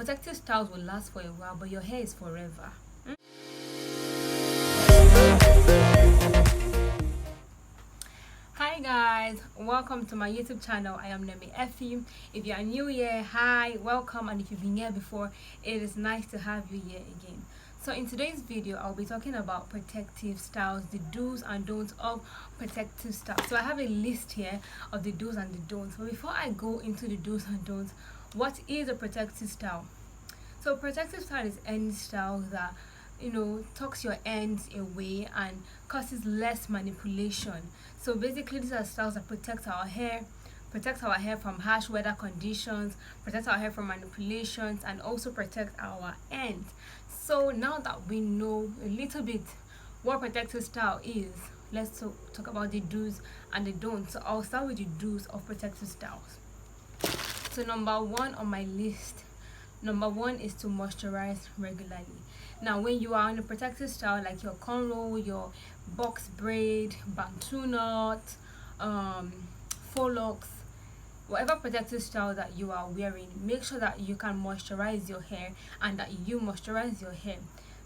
protective styles will last for a while, but your hair is forever. Hi guys, welcome to my YouTube channel. I am Nemi Effy. If you are new here, hi, welcome, and if you've been here before, it is nice to have you here again. So in today's video, I'll be talking about protective styles, the do's and don'ts of protective styles. So I have a list here of the do's and the don'ts. But before I go into the do's and don'ts, what is a protective style? So protective style is any style that tucks your ends away and causes less manipulation. So basically, these are styles that protect our hair from harsh weather conditions, protect our hair from manipulations, and also protect our ends. So now that we know a little bit what protective style is, let's talk about the do's and the don'ts. So I'll start with the do's of protective styles. So number one on my list, is to moisturize regularly. Now when you are in a protective style like your cornrow, your box braid, bantu knot, faux locks, whatever protective style that you are wearing, make sure that you can moisturize your hair and that you moisturize your hair.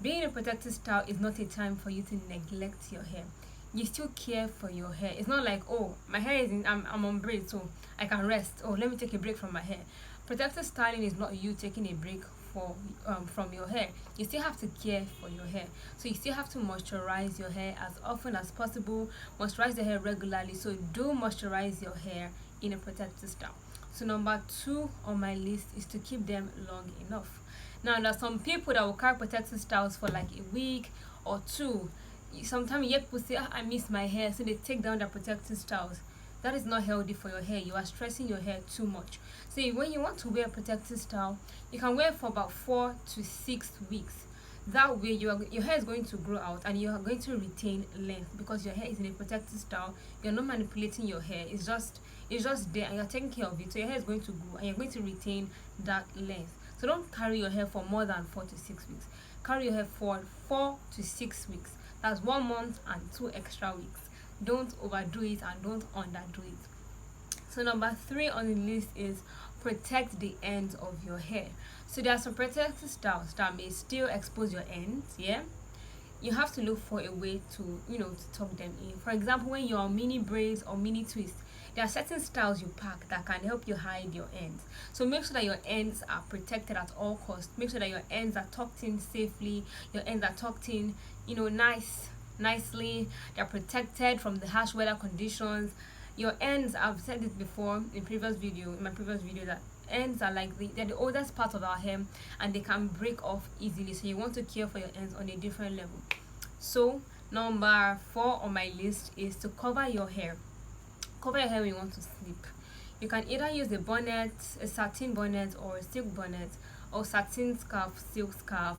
Being a protective style is not a time for you to neglect your hair. You still care for your hair. It's not like, oh, my hair is I'm on braid, so I can rest. Oh, let me take a break from my hair. Protective styling is not you taking a break from your hair. You still have to care for your hair, so you still have to moisturize your hair as often as possible. Moisturize your hair regularly. So do moisturize your hair in a protective style. So number two on my list is to keep them long enough. Now there are some people that will carry protective styles for like a week or two. Sometimes you hear people say, I miss my hair, so they take down their protective styles. That is not healthy for your hair. You are stressing your hair too much. So when you want to wear a protective style, you can wear it for about 4 to 6 weeks. That way your hair is going to grow out and you are going to retain length, because your hair is in a protective style. You're not manipulating your hair. It's just there and you're taking care of it. So your hair is going to grow and you're going to retain that length. So don't carry your hair for more than 4 to 6 weeks. Carry your hair for 4 to 6 weeks. That's 1 month and 2 extra weeks. Don't overdo it and don't underdo it. So number 3 on the list is protect the ends of your hair. So there are some protective styles that may still expose your ends. You have to look for a way to tuck them in. For example, when you're on mini braids or mini twists, there are certain styles you pack that can help you hide your ends. So make sure that your ends are protected at all costs. Make sure that your ends are tucked in safely. Your ends are tucked in, nicely. They're protected from the harsh weather conditions. Your ends, I've said it before in my previous video, that ends are like they're the oldest part of our hair and they can break off easily. So you want to care for your ends on a different level. So number 4 on my list is to cover your hair. Cover your hair when you want to sleep. You can either use a bonnet, a satin bonnet, or a silk bonnet, or satin scarf, silk scarf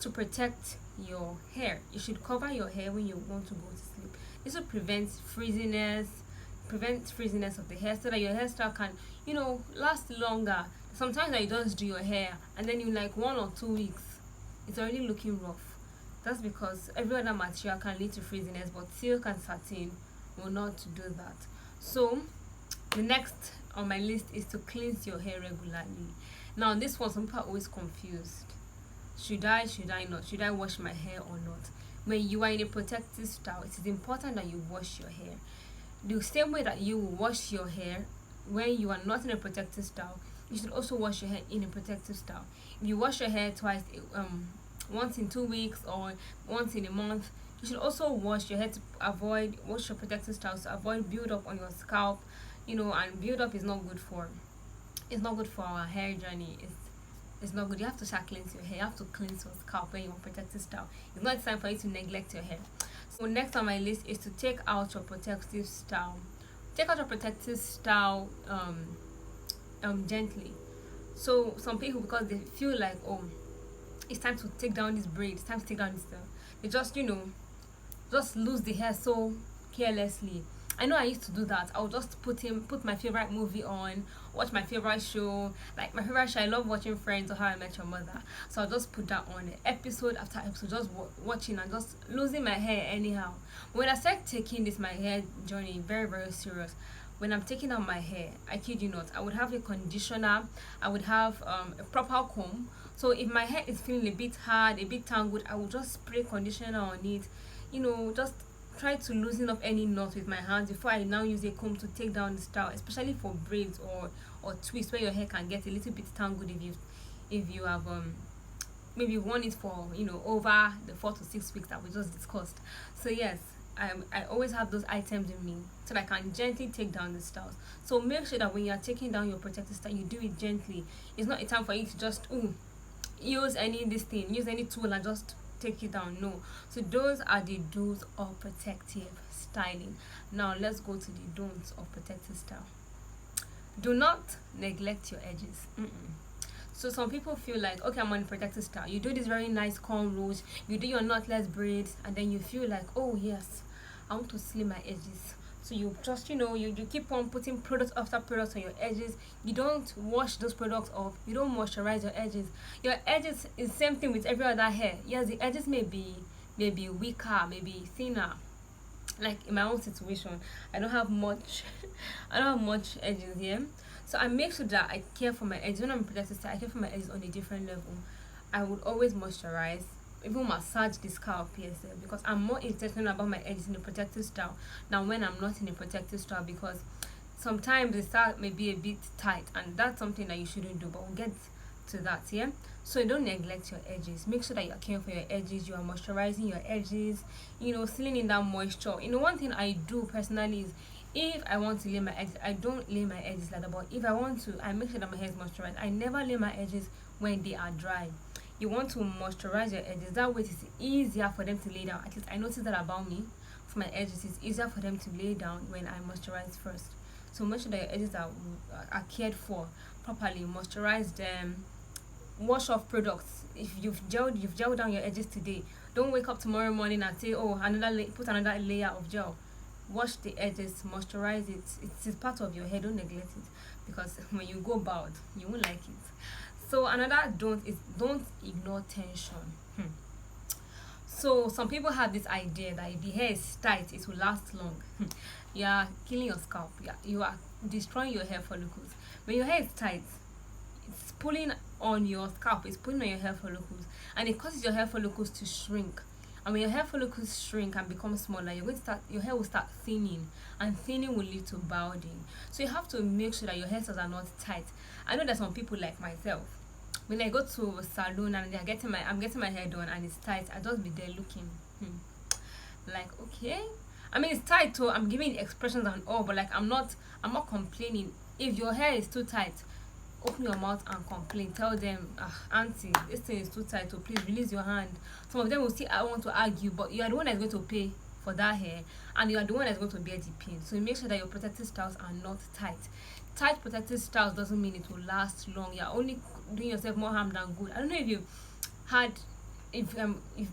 to protect your hair. You should cover your hair when you want to go to sleep. This will prevent frizziness of the hair, so that your hairstyle can last longer. Sometimes you just do your hair and then in like 1 or 2 weeks it's already looking rough. That's because every other material can lead to frizziness, but silk and satin will not do that. So the next on my list is to cleanse your hair regularly. Now this one, some people are always confused. Should I not? Should I wash my hair or not? When you are in a protective style, it is important that you wash your hair. The same way that you will wash your hair when you are not in a protective style, you should also wash your hair in a protective style. If you wash your hair twice, once in 2 weeks or once in a month, you should also wash your hair to wash your protective styles to avoid build up on your scalp. And build up is not good for our hair journey. It's not good. You have to start cleanse your hair. You have to cleanse your scalp when you're on protective style. It's not time for you to neglect your hair. So next on my list is to take out your protective style. Take out your protective style gently. So some people, because they feel like, oh, it's time to take down this braid, it's time to take down this style, they just lose the hair so carelessly. I know I used to do that. I would just put my favorite movie on, watch my favorite show. Like my favorite show, I love watching Friends or How I Met Your Mother. So I'll just put that on episode after episode, just watching and just losing my hair anyhow. When I started taking my hair journey very, very serious, when I'm taking out my hair, I kid you not, I would have a conditioner, I would have a proper comb. So if my hair is feeling a bit hard, a bit tangled, I will just spray conditioner on it, just try to loosen up any knot with my hands before I now use a comb to take down the style, especially for braids or twists where your hair can get a little bit tangled if you have maybe worn it for over the 4 to 6 weeks that we just discussed. So yes, I always have those items in me so that I can gently take down the styles. So make sure that when you are taking down your protective style, you do it gently. It's not a time for you to just use any tool and just take it down. No. So those are the do's of protective styling. Now let's go to the don'ts of protective style. Do not neglect your edges. So some people feel like, okay, I'm on protective style. You do this very nice cornrows, you do your knotless braids, and then you feel like, oh yes, I want to slim my edges. So you just you keep on putting product after product on your edges. You don't wash those products off. You don't moisturize your edges. Your edges is same thing with every other hair. Yes, the edges may be weaker, maybe thinner. Like in my own situation, I don't have much edges here. So I make sure that I care for my edges. When I'm protective style, I care for my edges on a different level. I would always moisturize, even massage the scalp here, because I'm more intentional about my edges in the protective style than when I'm not in the protective style, because sometimes the style may be a bit tight, and that's something that you shouldn't do, but we'll get to that. So don't neglect your edges. Make sure that you're caring for your edges, you are moisturizing your edges, sealing in that moisture. One thing I do personally is, if I want to lay my edges, I don't lay my edges like that, but if I want to, I make sure that my hair is moisturized. I never lay my edges when they are dry. You want to moisturize your edges, that way it's easier for them to lay down. At least I noticed that about me. For my edges, it's easier for them to lay down when I moisturize first. So make sure that your edges are cared for properly. Moisturize them, wash off products. If you've gelled down your edges today, don't wake up tomorrow morning and say, oh, put another layer of gel. Wash the edges, moisturize it. It's part of your hair. Don't neglect it, because when you go bald, you won't like it. So another don't ignore tension. So some people have this idea that if the hair is tight, it will last long. You are killing your scalp. You are destroying your hair follicles. When your hair is tight, it's pulling on your scalp, it's pulling on your hair follicles, and it causes your hair follicles to shrink. And when your hair follicles shrink and become smaller, your hair will start thinning, and thinning will lead to balding. So you have to make sure that your hairstyles are not tight. I know that some people like myself, when I go to a salon and I'm getting my hair done and it's tight, I just be there looking like, okay, I mean it's tight, so I'm giving expressions and all, but like I'm not complaining. If your hair is too tight, open your mouth and complain. Tell them, auntie, this thing is too tight, so please release your hand. Some of them will say, I want to argue, but you are the one that's going to pay for that hair, and you are the one that's going to bear the pain. So make sure that your protective styles are not tight. Tight protective styles doesn't mean it will last long. You're only doing yourself more harm than good. I don't know if you've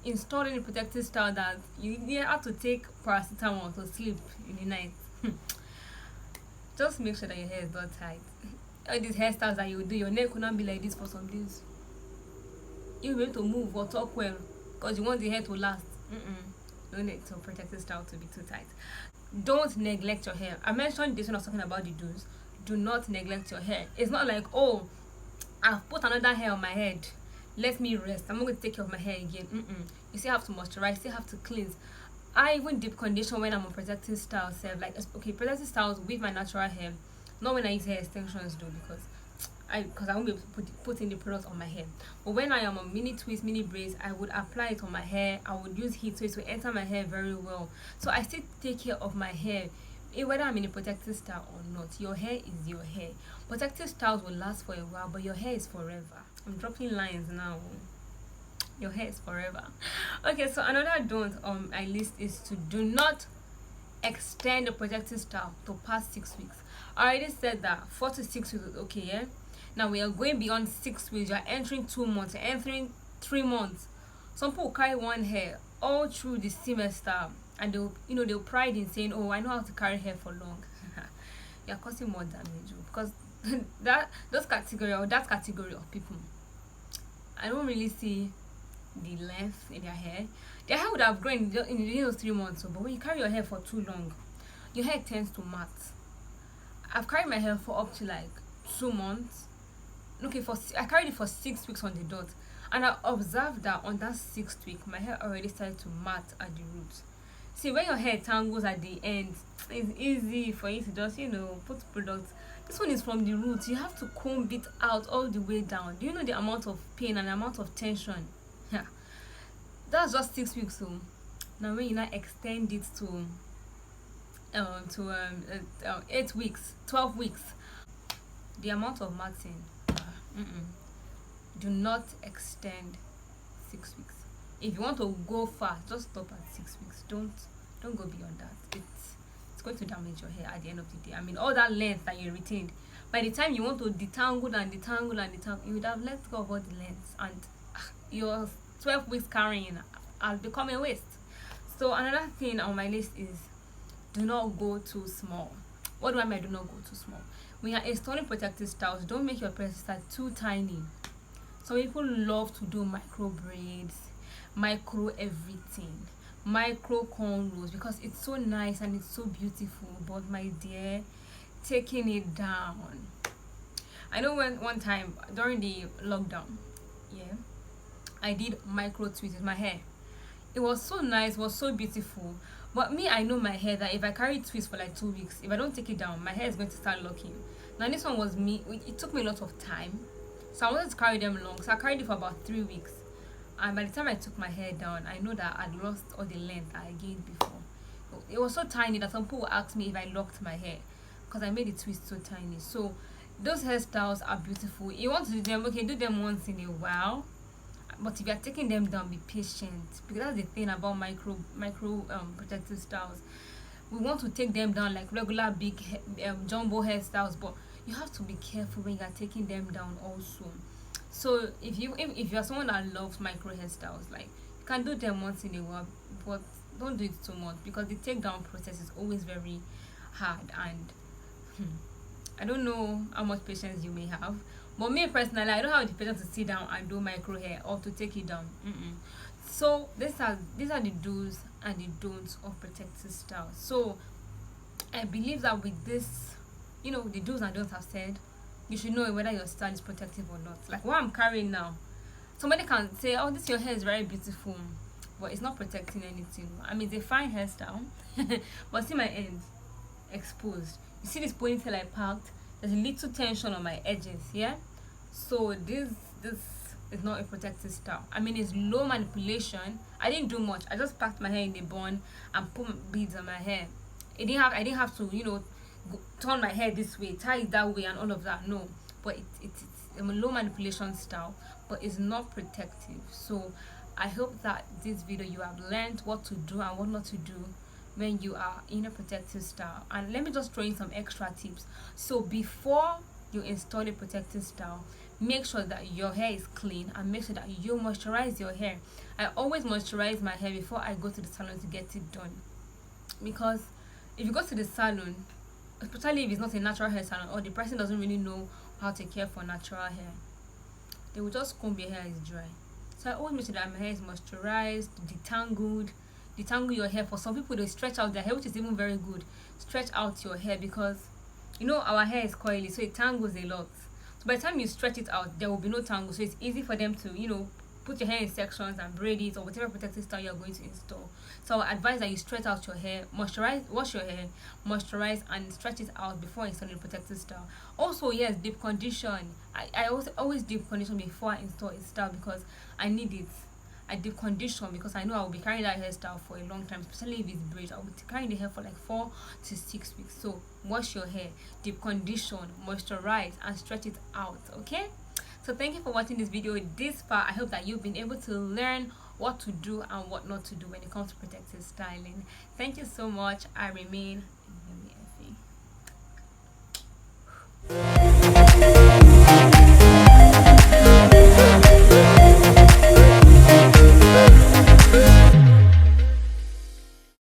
installed any protective style that you have to take paracetamol to sleep in the night. Just make sure that your hair is not tight. All these hairstyles that you do, your neck will not be like this for some days. You'll be able to move or talk well because you want the hair to last. Don't need to protective style to be too tight. Don't neglect your hair. I mentioned this when I was talking about the do's. Do not neglect your hair. It's not like, oh, I've put another hair on my head, let me rest, I'm not going to take care of my hair again. You still have to moisturize, you still have to cleanse. I even deep condition when I'm on protective style. Like, okay, protective styles with my natural hair, not when I use hair extensions though, because I won't be able to put in the product on my hair. But when I am on mini twists, mini braids, I would apply it on my hair. I would use heat so it will enter my hair very well. So I still take care of my hair, whether I'm in a protective style or not. Your hair is your hair. Protective styles will last for a while, but your hair is forever. I'm dropping lines now. Your hair is forever. Okay, so another don't on my list is to do not extend the protective style to past 6 weeks. I already said that 4 to 6 weeks is okay, yeah? Now we are going beyond 6 weeks. You are entering 2 months, you're entering 3 months. Some people carry one hair all through the semester, and they'll pride in saying, oh, I know how to carry hair for long. You're causing more damage, because that category of people, I don't really see the length in their hair. Their hair would have grown in those 3 months, but when you carry your hair for too long, your hair tends to mat. I've carried my hair for up to like 2 months. Okay, I carried it for 6 weeks on the dot, and I observed that on that 6th week my hair already started to mat at the roots. See, when your hair tangles at the end, it's easy for you to just, put products. This one is from the roots. You have to comb it out all the way down. Do you know the amount of pain and the amount of tension? Yeah, that's just 6 weeks. So now when you now extend it to 8 weeks, 12 weeks, the amount of matting, do not extend 6 weeks. If you want to go fast, just stop at 6 weeks. Don't go beyond that. It's going to damage your hair at the end of the day. I mean, all that length that you retained, by the time you want to detangle and detangle and detangle, you would have let go of all the lengths, and your 12 weeks carrying has become a waste. So another thing on my list is, do not go too small. What do I mean do not go too small? When you're installing protective styles, don't make your protective style too tiny. Some people love to do micro braids, micro everything, micro cornrows, because it's so nice and it's so beautiful. But my dear, taking it down. I know one time during the lockdown, I did micro twists with my hair. It was so nice, it was so beautiful. But me, I know my hair that if I carry twists for like 2 weeks, if I don't take it down, my hair is going to start locking. Now this one was me. It took me a lot of time, so I wanted to carry them long. So I carried it for about 3 weeks, and by the time I took my hair down, I know that I'd lost all the length I gained before. It was so tiny that some people would ask me if I locked my hair because I made the twist so tiny. So those hairstyles are beautiful. You want to do them, okay, do them once in a while. But if you are taking them down, be patient, because that's the thing about micro protective styles. We want to take them down like regular big jumbo hairstyles, but you have to be careful when you are taking them down also. So if you are someone that loves micro hairstyles, like, you can do them once in a while, but don't do it too much, because the takedown process is always very hard, and I don't know how much patience you may have. But me personally, I don't have the patience to sit down and do micro hair or to take it down. So these are the do's and the don'ts of protective style. So I believe that with this, the do's and don'ts I've said, you should know whether your style is protective or not. Like what I'm carrying now, somebody can say, "Oh, this your hair is very beautiful," but it's not protecting anything. I mean, it's a fine hairstyle, but see my ends exposed. You see this ponytail I packed? There's a little tension on my edges, yeah. So this is not a protective style. I mean, it's low manipulation. I didn't do much. I just packed my hair in a bun and put beads on my hair. I didn't have to turn my hair this way, tie it that way, and all of that. No, but it's a low manipulation style, but it's not protective. So I hope that this video you have learned what to do and what not to do when you are in a protective style. And let me just throw in some extra tips. So before you install a protective style, make sure that your hair is clean, and make sure that you moisturize your hair. I always moisturize my hair before I go to the salon to get it done, because if you go to the salon, especially if it's not a natural hair salon or the person doesn't really know how to care for natural hair, they will just comb your hair is dry. So I always make sure that my hair is moisturized, detangle your hair. For some people, they stretch out their hair, which is even very good. Stretch out your hair, because our hair is coily, so it tangles a lot. So by the time you stretch it out, there will be no tangle, so it's easy for them to put your hair in sections and braid it, or whatever protective style you're going to install. So I advise that you stretch out your hair, wash your hair, moisturize, and stretch it out before installing a protective style. Also, yes, deep condition. I always deep condition before I install a style, because I need it. I deep condition because I know I will be carrying that hairstyle for a long time, especially if it's braids. I will be carrying the hair for like 4 to 6 weeks. So wash your hair, deep condition, moisturize, and stretch it out. Okay, so thank you for watching this video this far. I hope that you've been able to learn what to do and what not to do when it comes to protective styling. Thank you so much. I remain Nemi Effy.